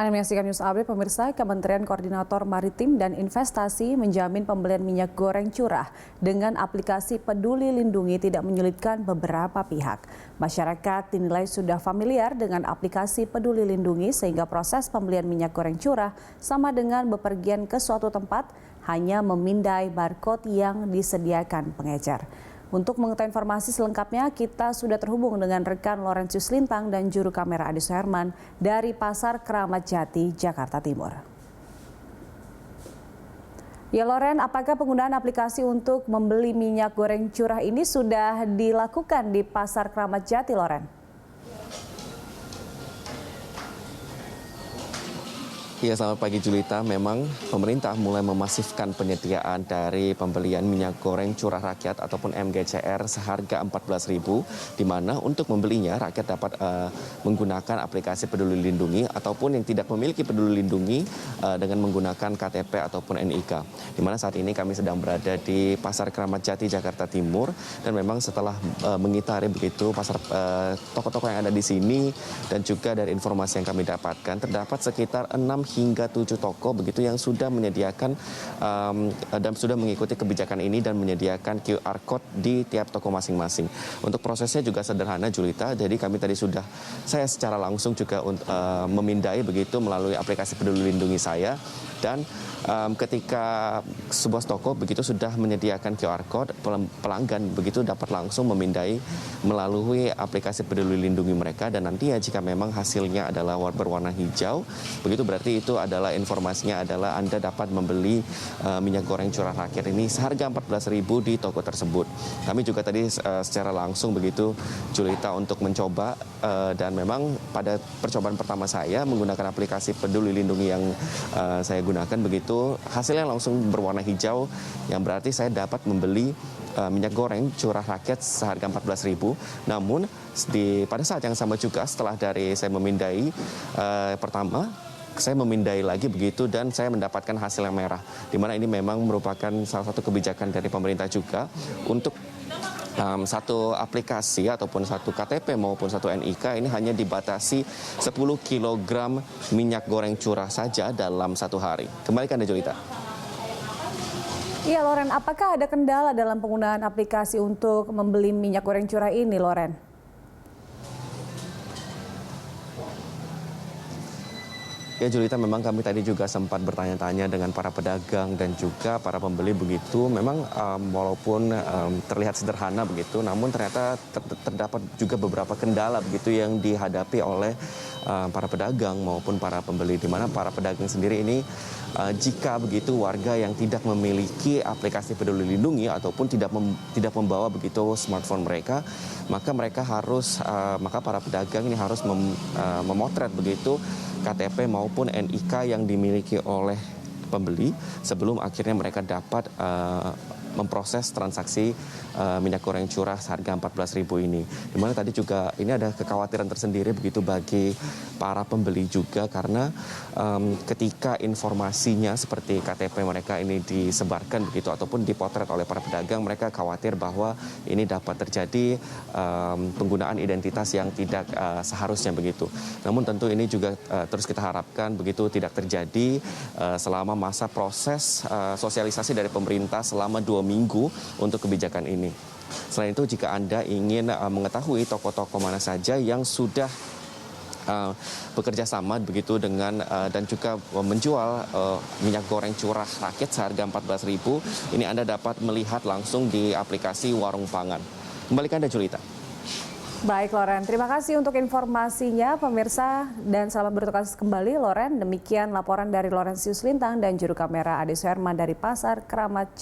Anda menyaksikan News Update, pemirsa. Kementerian Koordinator Maritim dan Investasi menjamin pembelian minyak goreng curah dengan aplikasi Peduli Lindungi tidak menyulitkan beberapa pihak. Masyarakat dinilai sudah familiar dengan aplikasi Peduli Lindungi sehingga proses pembelian minyak goreng curah sama dengan bepergian ke suatu tempat, hanya memindai barcode yang disediakan pengecer. Untuk mengetahui informasi selengkapnya, kita sudah terhubung dengan rekan Laurentius Lintang dan juru kamera Adi Suherman dari Pasar Keramat Jati, Jakarta Timur. Ya Loren, apakah penggunaan aplikasi untuk membeli minyak goreng curah ini sudah dilakukan di Pasar Keramat Jati, Loren? Ya, selamat pagi Julita. Memang pemerintah mulai memasifkan penyediaan dari pembelian minyak goreng curah rakyat ataupun MGCR seharga Rp14.000, di mana untuk membelinya rakyat dapat menggunakan aplikasi Peduli Lindungi ataupun yang tidak memiliki Peduli Lindungi dengan menggunakan KTP ataupun NIK. Di mana saat ini kami sedang berada di Pasar Keramat Jati, Jakarta Timur, dan memang setelah mengitari begitu pasar toko-toko yang ada di sini dan juga dari informasi yang kami dapatkan, terdapat sekitar 6 hingga 7 toko begitu yang sudah menyediakan dan sudah mengikuti kebijakan ini dan menyediakan QR Code di tiap toko masing-masing. Untuk prosesnya juga sederhana, Julita. Jadi saya secara langsung juga memindai begitu melalui aplikasi Peduli Lindungi saya, dan ketika sebuah toko begitu sudah menyediakan QR Code, pelanggan begitu dapat langsung memindai melalui aplikasi Peduli Lindungi mereka, dan nantinya jika memang hasilnya adalah berwarna hijau, begitu berarti itu adalah informasinya adalah Anda dapat membeli minyak goreng curah rakyat ini seharga Rp14.000 di toko tersebut. Kami juga tadi secara langsung begitu, Julita, untuk mencoba dan memang pada percobaan pertama saya menggunakan aplikasi Peduli Lindungi yang saya gunakan begitu, hasilnya langsung berwarna hijau, yang berarti saya dapat membeli minyak goreng curah rakyat seharga Rp14.000. Namun pada saat yang sama juga setelah dari saya memindai pertama, saya memindai lagi begitu dan saya mendapatkan hasil yang merah. Di mana ini memang merupakan salah satu kebijakan dari pemerintah juga untuk satu aplikasi ataupun satu KTP maupun satu NIK ini hanya dibatasi 10 kg minyak goreng curah saja dalam satu hari. Kembali ke Anda, Julita. Iya Loren, apakah ada kendala dalam penggunaan aplikasi untuk membeli minyak goreng curah ini, Loren? Ya Julita, memang kami tadi juga sempat bertanya-tanya dengan para pedagang dan juga para pembeli begitu. Memang walaupun terlihat sederhana begitu, namun ternyata terdapat juga beberapa kendala begitu yang dihadapi oleh para pedagang maupun para pembeli. Di mana para pedagang sendiri ini jika begitu warga yang tidak memiliki aplikasi Peduli Lindungi ataupun tidak membawa begitu smartphone mereka, maka para pedagang ini harus memotret begitu KTP maupun NIK yang dimiliki oleh pembeli sebelum akhirnya mereka dapat memproses transaksi minyak goreng curah seharga Rp14.000 ini. Dimana tadi juga ini ada kekhawatiran tersendiri begitu bagi para pembeli juga, karena ketika informasinya seperti KTP mereka ini disebarkan begitu ataupun dipotret oleh para pedagang, mereka khawatir bahwa ini dapat terjadi penggunaan identitas yang tidak seharusnya begitu. Namun tentu ini juga terus kita harapkan begitu tidak terjadi selama masa proses sosialisasi dari pemerintah selama 2 minggu untuk kebijakan ini. Selain itu, jika Anda ingin mengetahui toko-toko mana saja yang sudah bekerja sama begitu dengan dan juga menjual minyak goreng curah rakyat seharga Rp14.000, ini Anda dapat melihat langsung di aplikasi Warung Pangan. Kembali ke Anda, Julita. Baik Loren, terima kasih untuk informasinya pemirsa, dan selamat bertugas kembali Loren. Demikian laporan dari Laurentius Lintang dan juru kamera Adi Suherman dari Pasar Keramat